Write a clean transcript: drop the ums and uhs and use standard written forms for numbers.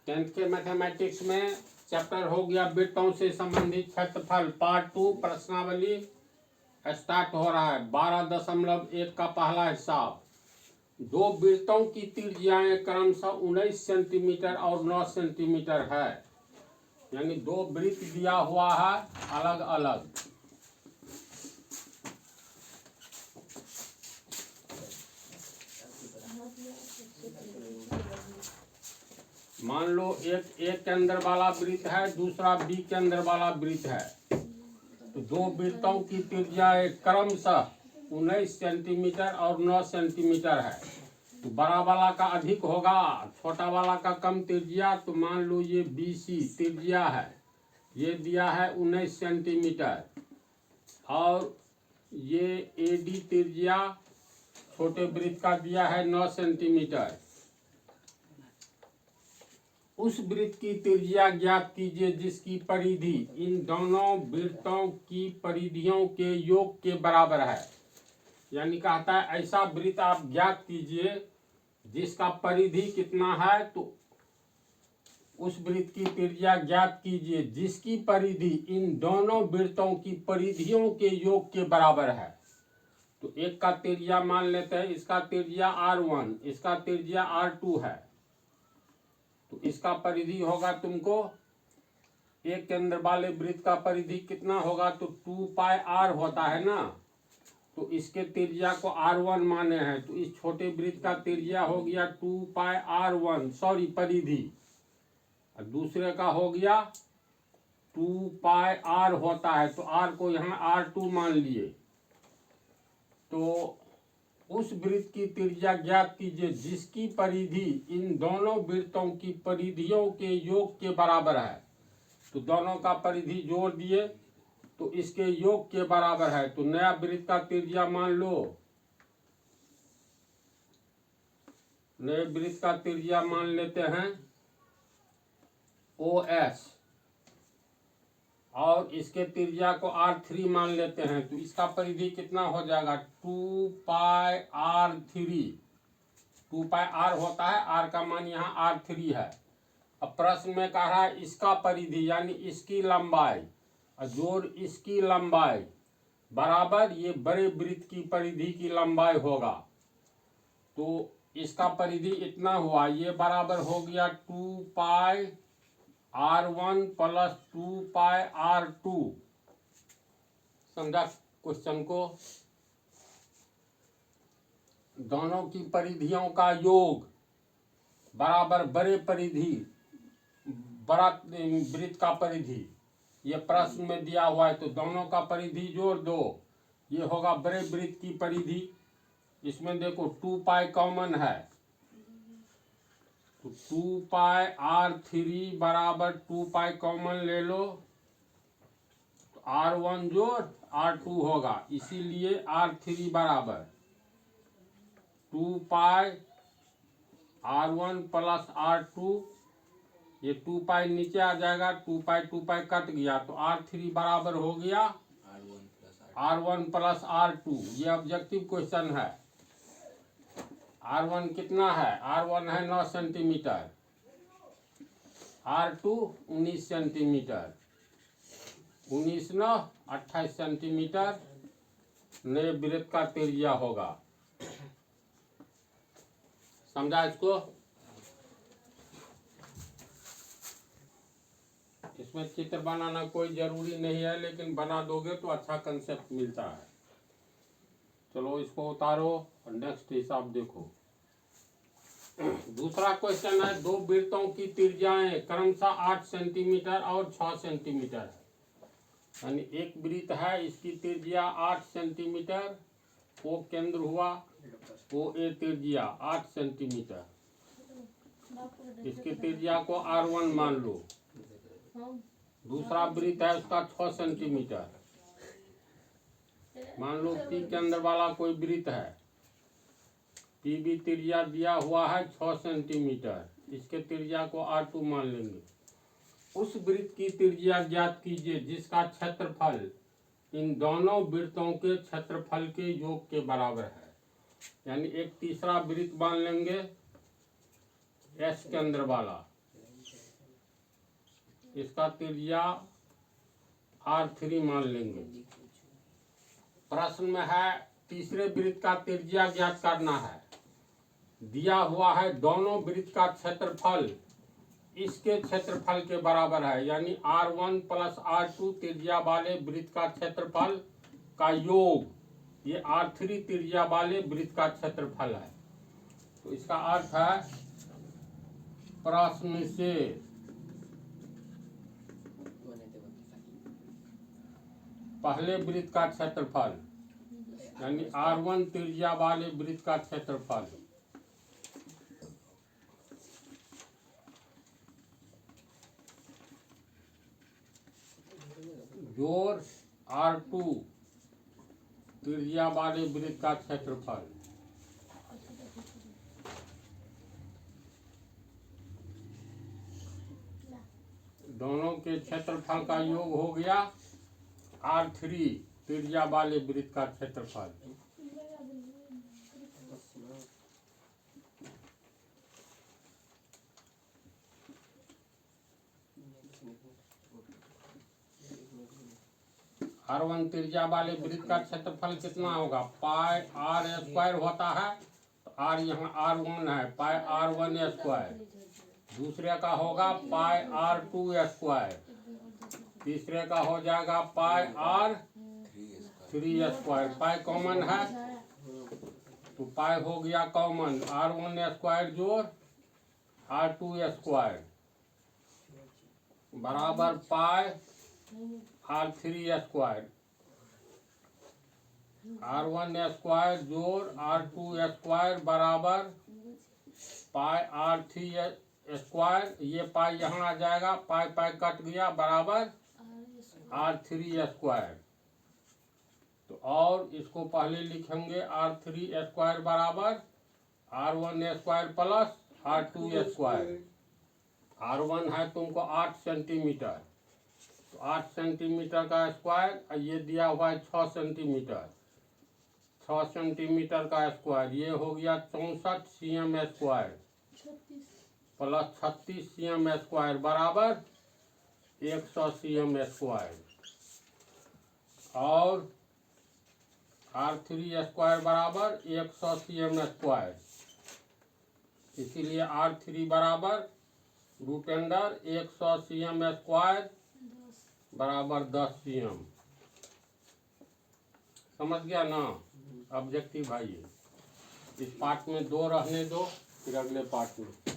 10th के mathematics में chapter हो गया वृत्तों से संबंधित क्षेत्रफल पार्ट 2 प्रश्नावली स्टार्ट हो रहा है। 12.1 का पहला हिसाब। दो वृत्तों की त्रिज्याएं क्रमशः 19 सेंटीमीटर और 9 सेंटीमीटर है। यानी दो वृत्त दिया हुआ है अलग अलग। मान लो एक ए केंद्र वाला वृत्त है, दूसरा बी केंद्र वाला वृत्त है। तो दो वृत्तों की त्रिज्याएं क्रमशः 19 सेंटीमीटर और 9 सेंटीमीटर है। तो बड़ा वाला का अधिक होगा, छोटा वाला का कम त्रिज्या। तो मान लो ये बी सी त्रिज्या है, ये दिया है 19 सेंटीमीटर, और ये ए डी त्रिज्या छोटे वृत्त का दिया है 9 सेंटीमीटर। उस वृत्त की त्रिज्या ज्ञात कीजिए जिसकी परिधि इन दोनों वृत्तों की परिधियों के योग के बराबर है। यानी कहता है ऐसा वृत्त आप ज्ञात कीजिए जिसका परिधि कितना है। तो उस वृत्त की त्रिज्या ज्ञात कीजिए जिसकी परिधि इन दोनों वृत्तों की परिधियों के योग के बराबर है। तो एक का त्रिज्या मान लेते हैं, इसका त्रिज्या r1, इसका त्रिज्या r2 है। तो इसका परिधि होगा तुमको, एक केंद्र वाले वृत्त का परिधि कितना होगा, तो 2 पाई r होता है ना। तो इसके त्रिज्या को r1 माने हैं, तो इस छोटे वृत्त का त्रिज्या हो गया 2 पाई r1, सॉरी परिधि। और दूसरे का हो गया 2 पाई r होता है, तो r को यहाँ r2 मान लिए। तो उस वृत्त की त्रिज्या ज्ञात कीजिए जिसकी परिधि इन दोनों वृत्तों की परिधियों के योग के बराबर है। तो दोनों का परिधि जोड़ दिए तो इसके योग के बराबर है। तो नया वृत्त का त्रिज्या मान लो, नए वृत्त का त्रिज्या मान लेते हैं OS, और इसके त्रिज्या को R3 मान लेते हैं। तो इसका परिधि कितना हो जाएगा, 2 पाई R3। 2 पाई R होता है, R का मान यहाँ R3 है। अब प्रश्न में कह रहा है इसका परिधि यानी इसकी लंबाई और जोड़ इसकी लंबाई बराबर ये बड़े वृत्त की परिधि की लंबाई होगा। तो इसका परिधि इतना हुआ, ये बराबर हो गया 2 पाई R1 प्लस 2 पाई R2। समझा क्वेश्चन को। दोनों की परिधियों का योग बराबर बड़े परिधि, बड़ा वृत्त का परिधि, ये प्रश्न में दिया हुआ है। तो दोनों का परिधि जोड़ दो, ये होगा बड़े वृत्त की परिधि। इसमें देखो 2 पाई कॉमन है, तो 2 पाई R3 बराबर 2 पाई कॉमन ले लो, तो R1 जोड़ R2 होगा। इसीलिए R3 बराबर 2 पाई R1 प्लस R2। ये 2 पाई नीचे आ जाएगा, 2 पाई कट गया, तो R3 बराबर हो गया R1 प्लस R2। ये ऑब्जेक्टिव क्वेश्चन है। R1 कितना है, R1 है 9 सेंटीमीटर, R2 19 सेंटीमीटर, 19 9 28 सेंटीमीटर नए वृत्त का त्रिज्या होगा। समझा इसको। इसमें चित्र बनाना कोई जरूरी नहीं है, लेकिन बना दोगे तो अच्छा कंसेप्ट मिलता है। चलो इसको उतारो और नेक्स्ट हिसाब देखो। दूसरा क्वेश्चन है, दो वृत्तों की त्रिज्याएं क्रमशः 8 सेंटीमीटर और 6 सेंटीमीटर है। यानी एक वृत्त है, इसकी त्रिज्या 8 सेंटीमीटर, वो केंद्र हुआ, वो ए त्रिज्या 8 सेंटीमीटर। इसकी त्रिज्या को R1 मान लो। दूसरा वृत्त है उसका 6 सेंटीमीटर। मान लो पी केंद्र वाला कोई वृत्त है, पी भी त्रिज्या दिया हुआ है 6 सेंटीमीटर, इसके त्रिज्या को R2 मान लेंगे। उस वृत्त की त्रिज्या ज्ञात कीजिए जिसका क्षेत्रफल इन दोनों वृत्तों के क्षेत्रफल के योग के बराबर है। यानी एक तीसरा वृत्त मान लेंगे S केंद्र वाला, इसका त्रिज्या R3 मान लेंगे। प्रश्न में है तीसरे वृत्त का त्रिज्या ज्ञात करना है। दिया हुआ है दोनों वृत्त का क्षेत्रफल इसके क्षेत्रफल के बराबर है, यानी R1 प्लस R2 त्रिज्या वाले वृत्त का क्षेत्रफल का योग, ये R3 त्रिज्या वाले वृत्त का क्षेत्रफल है। तो इसका अर्थ है प्रश्न से पहले वृत्त का क्षेत्रफल यानी R1 त्रिज्या वाले वृत्त का क्षेत्रफल जोड़ R2 त्रिज्या वाले वृत्त का क्षेत्रफल दोनों के क्षेत्रफल का योग हो गया R3 त्रिज्या वाले वृत्त का क्षेत्रफल। R1 त्रिज्या वाले वृत्त का क्षेत्रफल कितना होगा? पाई R स्क्वायर होता है, तो R यहाँ R1 है, पाई R1 स्क्वायर। दूसरे का होगा पाई R2 स्क्वायर। तीसरे का हो जाएगा पाई R3 स्क्वायर। पाई कॉमन है तो पाई हो गया कॉमन, R1 स्क्वायर जोड़ R2 स्क्वायर बराबर पाई R3 स्क्वायर। R1 स्क्वायर जोड़ R2 स्क्वायर बराबर पाई R3 स्क्वायर। ये पाई यहाँ आ जाएगा, पाई पाई कट गया बराबर R3 स्क्वायर। तो और इसको पहले लिखेंगे R3 स्क्वायर बराबर R1 square plus R2 square. R1 है तुमको 8 सेंटीमीटर, तो 8 सेंटीमीटर का स्क्वायर, ये दिया हुआ है 6 सेंटीमीटर, 6 सेंटीमीटर का स्क्वायर, ये हो गया 64 cm square plus 36 cm square बराबर 100 cm स्क्वायर। और R3 स्क्वायर बराबर 100 cm स्क्वायर, इसीलिए R3 बराबर रूट अंडर 100 cm स्क्वायर बराबर 10 cm। समझ गया ना ऑब्जेक्टिव भाई? इस पार्ट में 2 रहने दो, फिर अगले पार्ट में